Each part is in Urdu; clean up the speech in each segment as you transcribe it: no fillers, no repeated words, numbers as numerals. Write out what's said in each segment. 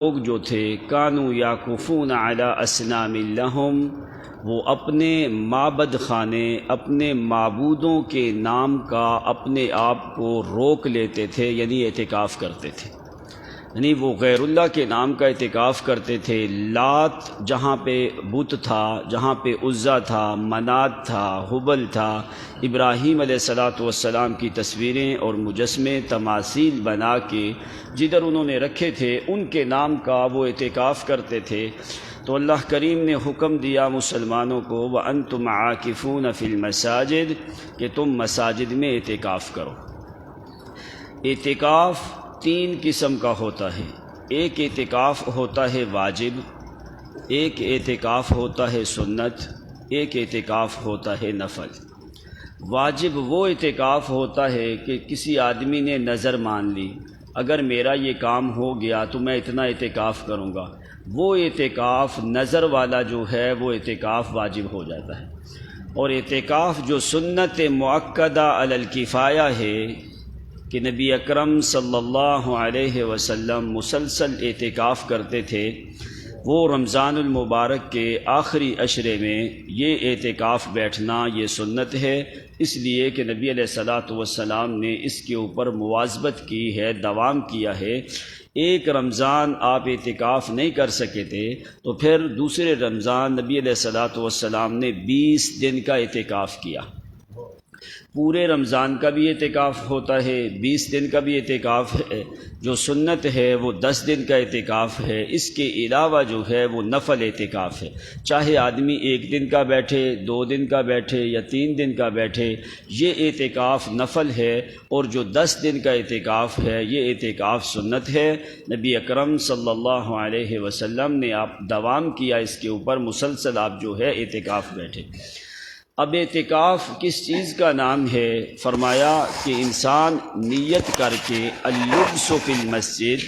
لوگ جو تھے کانوا یعکفون علی اصنام لہم، وہ اپنے معبد خانے، اپنے معبودوں کے نام کا اپنے آپ کو روک لیتے تھے، یعنی اعتکاف کرتے تھے، یعنی وہ غیر اللہ کے نام کا اعتکاف کرتے تھے۔ لات جہاں پہ بت تھا، جہاں پہ عزا تھا، منات تھا، حبل تھا، ابراہیم علیہ السلام کی تصویریں اور مجسمے تماثیل بنا کے جدھر انہوں نے رکھے تھے ان کے نام کا وہ اعتکاف کرتے تھے۔ تو اللہ کریم نے حکم دیا مسلمانوں کو وَأَنْتُمْ عَاكِفُونَ فِي الْمَسَاجِدِ کہ تم مساجد میں اعتکاف کرو۔ اعتکاف تین قسم کا ہوتا ہے، ایک اعتکاف ہوتا ہے واجب، ایک اعتکاف ہوتا ہے سنت، ایک اعتکاف ہوتا ہے نفل۔ واجب وہ اعتکاف ہوتا ہے کہ کسی آدمی نے نظر مان لی، اگر میرا یہ کام ہو گیا تو میں اتنا اعتکاف کروں گا، وہ اعتکاف نظر والا جو ہے وہ اعتکاف واجب ہو جاتا ہے۔ اور اعتکاف جو سنت مؤکدہ علی الکفایہ ہے کہ نبی اکرم صلی اللہ علیہ وسلم مسلسل اعتکاف کرتے تھے، وہ رمضان المبارک کے آخری عشرے میں یہ اعتکاف بیٹھنا یہ سنت ہے، اس لیے کہ نبی علیہ السلام نے اس کے اوپر مواظبت کی ہے، دوام کیا ہے۔ ایک رمضان آپ اعتکاف نہیں کر سکے تھے تو پھر دوسرے رمضان نبی علیہ السلام نے 20 دن کا اعتکاف کیا۔ پورے رمضان کا بھی اعتکاف ہوتا ہے، 20 دن کا بھی اعتکاف ہے، جو سنت ہے وہ 10 دن کا اعتکاف ہے۔ اس کے علاوہ جو ہے وہ نفل اعتکاف ہے، چاہے آدمی 1 دن کا بیٹھے، 2 دن کا بیٹھے یا 3 دن کا بیٹھے، یہ اعتکاف نفل ہے۔ اور جو 10 دن کا اعتکاف ہے یہ اعتکاف سنت ہے۔ نبی اکرم صلی اللہ علیہ وسلم نے آپ دوام کیا اس کے اوپر، مسلسل آپ جو ہے اعتکاف بیٹھے۔ اب اعتکاف کس چیز کا نام ہے؟ فرمایا کہ انسان نیت کر کے اللبس فی المسجد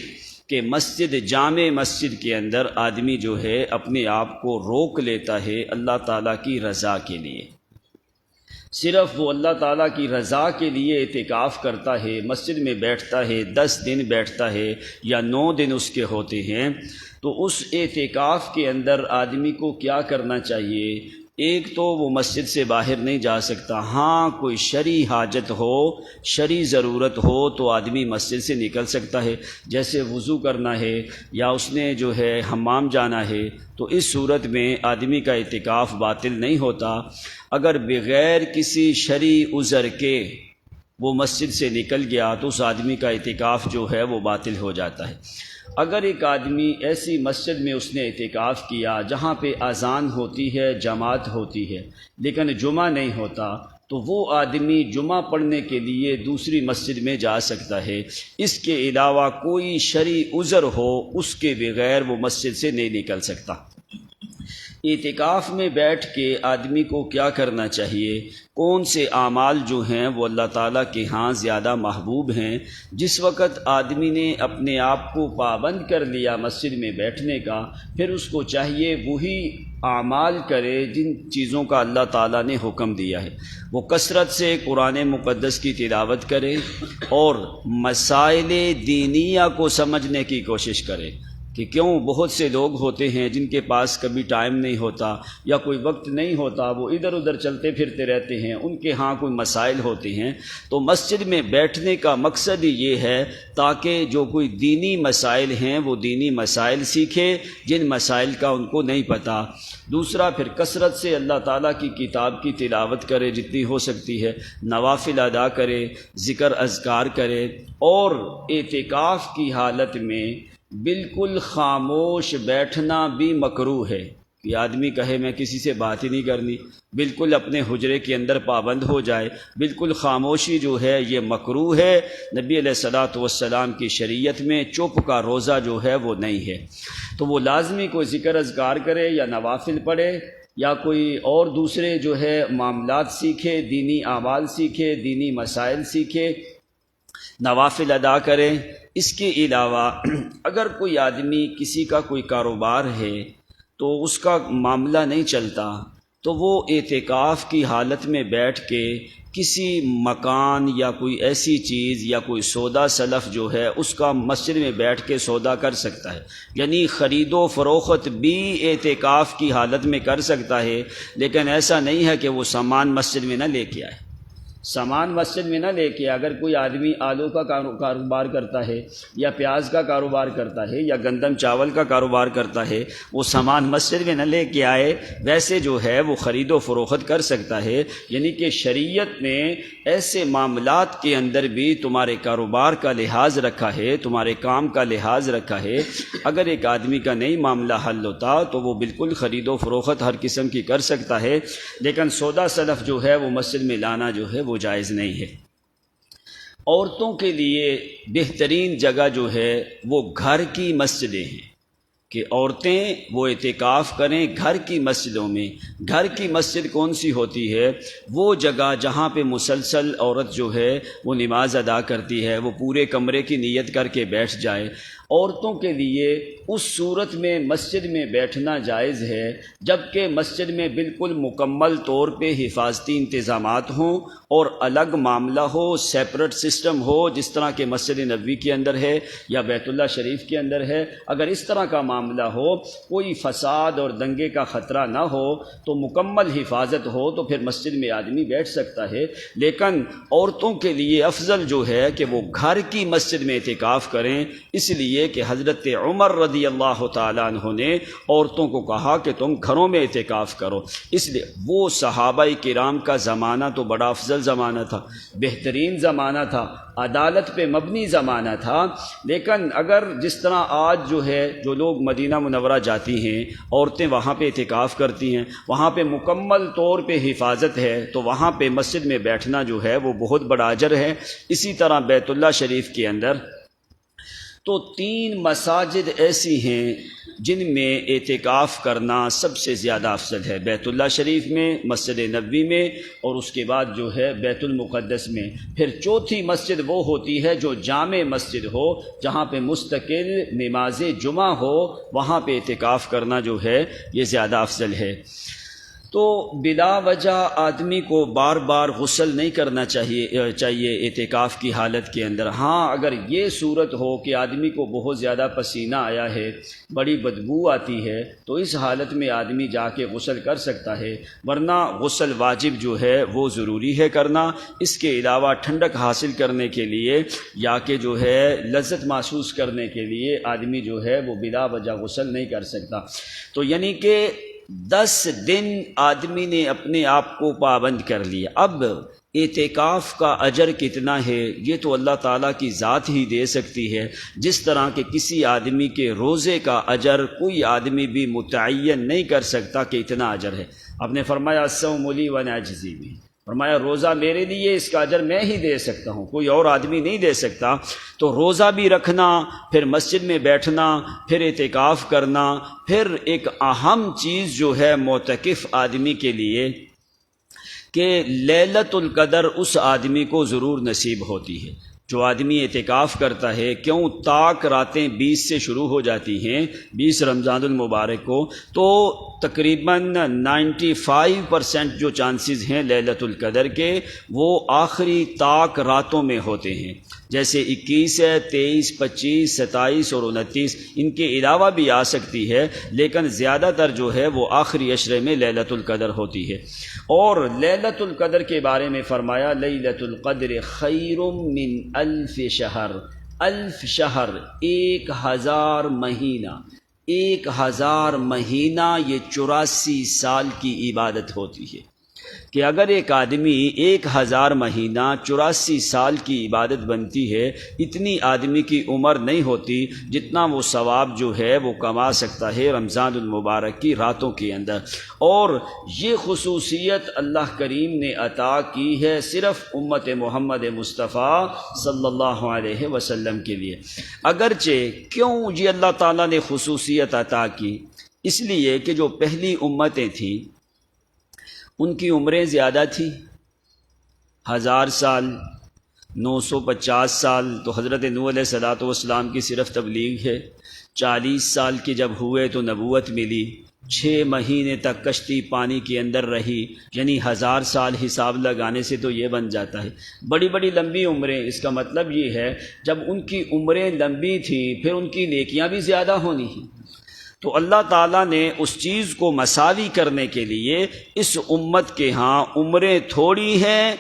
کہ مسجد، جامع مسجد کے اندر آدمی جو ہے اپنے آپ کو روک لیتا ہے اللہ تعالیٰ کی رضا کے لیے، صرف وہ اللہ تعالیٰ کی رضا کے لیے اعتکاف کرتا ہے، مسجد میں بیٹھتا ہے، 10 دن بیٹھتا ہے یا 9 دن اس کے ہوتے ہیں۔ تو اس اعتکاف کے اندر آدمی کو کیا کرنا چاہیے؟ ایک تو وہ مسجد سے باہر نہیں جا سکتا، ہاں کوئی شرعی حاجت ہو، شرعی ضرورت ہو تو آدمی مسجد سے نکل سکتا ہے، جیسے وضو کرنا ہے یا اس نے جو ہے حمام جانا ہے، تو اس صورت میں آدمی کا اعتکاف باطل نہیں ہوتا۔ اگر بغیر کسی شرعی عذر کے وہ مسجد سے نکل گیا تو اس آدمی کا اعتکاف جو ہے وہ باطل ہو جاتا ہے۔ اگر ایک آدمی ایسی مسجد میں اس نے اعتکاف کیا جہاں پہ اذان ہوتی ہے، جماعت ہوتی ہے، لیکن جمعہ نہیں ہوتا، تو وہ آدمی جمعہ پڑھنے کے لیے دوسری مسجد میں جا سکتا ہے۔ اس کے علاوہ کوئی شرعی عذر ہو اس کے بغیر وہ مسجد سے نہیں نکل سکتا۔ اعتکاف میں بیٹھ کے آدمی کو کیا کرنا چاہیے؟ کون سے اعمال جو ہیں وہ اللہ تعالیٰ کے ہاں زیادہ محبوب ہیں؟ جس وقت آدمی نے اپنے آپ کو پابند کر لیا مسجد میں بیٹھنے کا، پھر اس کو چاہیے وہی اعمال کرے جن چیزوں کا اللہ تعالیٰ نے حکم دیا ہے۔ وہ کثرت سے قرآن مقدس کی تلاوت کرے اور مسائل دینیہ کو سمجھنے کی کوشش کرے کہ کیوں بہت سے لوگ ہوتے ہیں جن کے پاس کبھی ٹائم نہیں ہوتا یا کوئی وقت نہیں ہوتا، وہ ادھر ادھر چلتے پھرتے رہتے ہیں، ان کے ہاں کوئی مسائل ہوتے ہیں۔ تو مسجد میں بیٹھنے کا مقصد ہی یہ ہے تاکہ جو کوئی دینی مسائل ہیں وہ دینی مسائل سیکھے جن مسائل کا ان کو نہیں پتہ۔ دوسرا پھر کثرت سے اللہ تعالیٰ کی کتاب کی تلاوت کرے جتنی ہو سکتی ہے، نوافل ادا کرے، ذکر اذکار کرے، اور اعتکاف کی حالت میں بالکل خاموش بیٹھنا بھی مکروہ ہے کہ آدمی کہے میں کسی سے بات ہی نہیں کرنی، بالکل اپنے حجرے کے اندر پابند ہو جائے، بالکل خاموشی جو ہے یہ مکروہ ہے۔ نبی علیہ السلام کی شریعت میں چپ کا روزہ جو ہے وہ نہیں ہے۔ تو وہ لازمی کوئی ذکر اذکار کرے یا نوافل پڑھے یا کوئی اور دوسرے جو ہے معاملات سیکھے، دینی اعمال سیکھے، دینی مسائل سیکھے، نوافل ادا کرے۔ اس کے علاوہ اگر کوئی آدمی کسی کا کوئی کاروبار ہے تو اس کا معاملہ نہیں چلتا، تو وہ اعتکاف کی حالت میں بیٹھ کے کسی مکان یا کوئی ایسی چیز یا کوئی سودا سلف جو ہے اس کا مسجد میں بیٹھ کے سودا کر سکتا ہے، یعنی خرید و فروخت بھی اعتکاف کی حالت میں کر سکتا ہے، لیکن ایسا نہیں ہے کہ وہ سامان مسجد میں نہ لے کے آئے۔ سامان مسجد میں نہ لے کے، اگر کوئی آدمی آلو کا کاروبار کرتا ہے یا پیاز کا کاروبار کرتا ہے یا گندم چاول کا کاروبار کرتا ہے، وہ سامان مسجد میں نہ لے کے آئے، ویسے جو ہے وہ خرید و فروخت کر سکتا ہے۔ یعنی کہ شریعت نے ایسے معاملات کے اندر بھی تمہارے کاروبار کا لحاظ رکھا ہے، تمہارے کام کا لحاظ رکھا ہے۔ اگر ایک آدمی کا نہیں معاملہ حل ہوتا تو وہ بالکل خرید و فروخت ہر قسم کی کر سکتا ہے، لیکن سودا سلف جو ہے وہ مسجد میں لانا جو ہے وہ جائز نہیں ہے۔ عورتوں کے لیے بہترین جگہ جو ہے وہ گھر کی مسجدیں ہیں، کہ عورتیں وہ اعتکاف کریں گھر کی مسجدوں میں۔ گھر کی مسجد کون سی ہوتی ہے؟ وہ جگہ جہاں پہ مسلسل عورت جو ہے وہ نماز ادا کرتی ہے، وہ پورے کمرے کی نیت کر کے بیٹھ جائے۔ عورتوں کے لیے اس صورت میں مسجد میں بیٹھنا جائز ہے جبکہ مسجد میں بالکل مکمل طور پہ حفاظتی انتظامات ہوں اور الگ معاملہ ہو، سیپریٹ سسٹم ہو، جس طرح کہ مسجد نبوی کے اندر ہے یا بیت اللہ شریف کے اندر ہے۔ اگر اس طرح کا معاملہ ہو، کوئی فساد اور دنگے کا خطرہ نہ ہو، تو مکمل حفاظت ہو تو پھر مسجد میں آدمی بیٹھ سکتا ہے۔ لیکن عورتوں کے لیے افضل جو ہے کہ وہ گھر کی مسجد میں اعتکاف کریں، اس لیے کہ حضرت عمر رضی اللہ تعالیٰ عنہ نے عورتوں کو کہا کہ تم گھروں میں اعتکاف کرو۔ اس لیے وہ صحابہ کرام کا زمانہ تو بڑا افضل زمانہ تھا، بہترین زمانہ تھا، عدالت پہ مبنی زمانہ تھا۔ لیکن اگر جس طرح آج جو ہے جو لوگ مدینہ منورہ جاتی ہیں، عورتیں وہاں پہ اعتکاف کرتی ہیں، وہاں پہ مکمل طور پہ حفاظت ہے، تو وہاں پہ مسجد میں بیٹھنا جو ہے وہ بہت بڑا اجر ہے۔ اسی طرح بیت اللہ شریف کے اندر تو 3 مساجد ایسی ہیں جن میں اعتکاف کرنا سب سے زیادہ افضل ہے، بیت اللہ شریف میں، مسجد نبوی میں، اور اس کے بعد جو ہے بیت المقدس میں۔ پھر چوتھی مسجد وہ ہوتی ہے جو جامع مسجد ہو، جہاں پہ مستقل نماز جمعہ ہو، وہاں پہ اعتکاف کرنا جو ہے یہ زیادہ افضل ہے۔ تو بلا وجہ آدمی کو بار بار غسل نہیں کرنا چاہیے اعتکاف کی حالت کے اندر۔ ہاں اگر یہ صورت ہو کہ آدمی کو بہت زیادہ پسینہ آیا ہے، بڑی بدبو آتی ہے، تو اس حالت میں آدمی جا کے غسل کر سکتا ہے، ورنہ غسل واجب جو ہے وہ ضروری ہے کرنا۔ اس کے علاوہ ٹھنڈک حاصل کرنے کے لیے یا کہ جو ہے لذت محسوس کرنے کے لیے آدمی جو ہے وہ بلا وجہ غسل نہیں کر سکتا۔ تو یعنی کہ 10 دن آدمی نے اپنے آپ کو پابند کر لیا۔ اب اعتکاف کا اجر کتنا ہے یہ تو اللہ تعالیٰ کی ذات ہی دے سکتی ہے، جس طرح کہ کسی آدمی کے روزے کا اجر کوئی آدمی بھی متعین نہیں کر سکتا کہ اتنا اجر ہے۔ آپ نے فرمایا الصوم لی وانا اجزی بہ، فرمایا روزہ میرے لیے، اس کا اجر میں ہی دے سکتا ہوں، کوئی اور آدمی نہیں دے سکتا۔ تو روزہ بھی رکھنا، پھر مسجد میں بیٹھنا، پھر اعتکاف کرنا، پھر ایک اہم چیز جو ہے معتکف آدمی کے لیے کہ لیلۃ القدر اس آدمی کو ضرور نصیب ہوتی ہے۔ جو آدمی اعتکاف کرتا ہے، کیوں تاک راتیں 20 سے شروع ہو جاتی ہیں، 20 رمضان المبارک کو، تو تقریباً 95% جو چانسز ہیں لیلۃ القدر کے وہ آخری تاک راتوں میں ہوتے ہیں، جیسے 21 ہے، 23، 25، 27 اور 29، ان کے علاوہ بھی آ سکتی ہے، لیکن زیادہ تر جو ہے وہ آخری عشرے میں لیلۃ القدر ہوتی ہے۔ اور لیلۃ القدر کے بارے میں فرمایا لیلۃ القدر خیر من 1000 شہر، 1000 شہر 1000 مہینہ، 1000 مہینہ یہ 84 سال کی عبادت ہوتی ہے۔ کہ اگر ایک آدمی 1000 مہینہ 84 سال کی عبادت بنتی ہے، اتنی آدمی کی عمر نہیں ہوتی جتنا وہ ثواب جو ہے وہ کما سکتا ہے رمضان المبارک کی راتوں کے اندر۔ اور یہ خصوصیت اللہ کریم نے عطا کی ہے صرف امت محمد مصطفیٰ صلی اللہ علیہ وسلم کے لیے۔ اگرچہ کیوں یہ اللہ تعالیٰ نے خصوصیت عطا کی؟ اس لیے کہ جو پہلی امتیں تھیں ان کی عمریں زیادہ تھیں، 1000 سال، 950 سال، تو حضرت نوح علیہ السلام کی صرف تبلیغ ہے۔ 40 سال کے جب ہوئے تو نبوت ملی، 6 مہینے تک کشتی پانی کے اندر رہی، یعنی 1000 سال حساب لگانے سے تو یہ بن جاتا ہے۔ بڑی بڑی لمبی عمریں، اس کا مطلب یہ ہے جب ان کی عمریں لمبی تھیں پھر ان کی نیکیاں بھی زیادہ ہونی ہیں۔ تو اللہ تعالیٰ نے اس چیز کو مساوی کرنے کے لیے اس امت کے ہاں عمریں تھوڑی ہیں،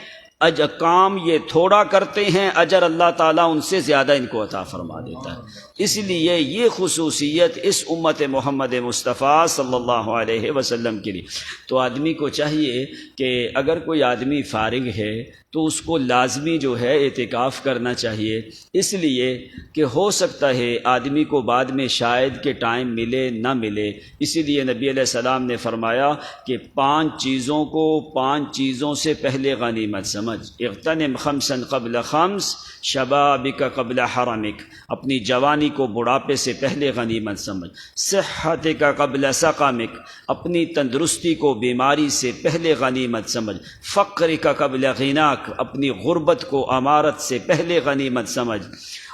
کام یہ تھوڑا کرتے ہیں، اجر اللہ تعالیٰ ان سے زیادہ ان کو عطا فرما دیتا ہے۔ اس لیے یہ خصوصیت اس امت محمد مصطفیٰ صلی اللہ علیہ وسلم کے لیے۔ تو آدمی کو چاہیے کہ اگر کوئی آدمی فارغ ہے تو اس کو لازمی جو ہے اعتکاف کرنا چاہیے، اس لیے کہ ہو سکتا ہے آدمی کو بعد میں شاید کہ ٹائم ملے نہ ملے۔ اسی لیے نبی علیہ السلام نے فرمایا کہ 5 چیزوں کو 5 چیزوں سے پہلے غنیمت سمجھ۔ اغتنم خمسا قبل خمس شبابک قبل حرمک، اپنی جوانی کو بڑھاپے سے پہلے غنیمت سمجھ۔ صحتک قبل سقمک، اپنی تندرستی کو بیماری سے پہلے غنیمت سمجھ۔ فقرک قبل غناک، اپنی غربت کو امارت سے پہلے غنیمت سمجھ۔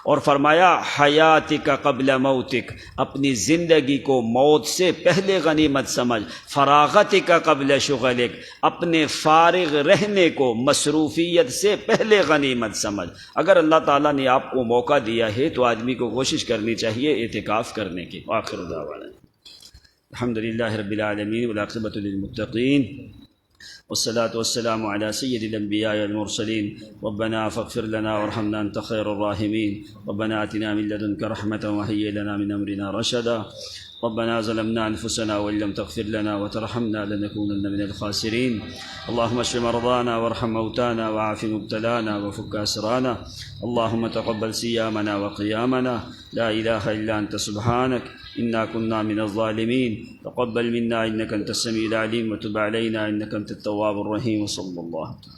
اور فرمایا حیاتک قبل موتک، اپنی زندگی کو موت سے پہلے غنیمت سمجھ۔ فراغتک قبل شغلک، اپنے فارغ رہنے کو مصروفیت سے پہلے غنیمت سمجھ۔ اگر اللہ تعالیٰ نے آپ کو موقع دیا ہے تو آدمی کو کوشش کرنی چاہیے اعتکاف کرنے کی۔ آخر دعوانا الحمدللہ رب العالمین والعاقبۃ للمتقین والصلاة والسلام على سید الانبیاء والمرسلین ربنا فاغفر لنا وارحمنا انت خیر الراحمین ربنا آتنا من لدنک رحمة وهیئ لنا من امرنا رشدا ربنا ظلمنا انفسنا وان لم تغفر لنا وترحمنا لنكونن من الخاسرین اللهم اشف مرضانا وارحم موتانا وعاف مبتلانا وفك اسرانا اللهم تقبل صيامنا وقيامنا لا اله الا انت سبحانك انا كنا من الظالمين تقبل منا انك انت السميع العليم وتب علينا انك انت التواب الرحيم وصلى الله تعالى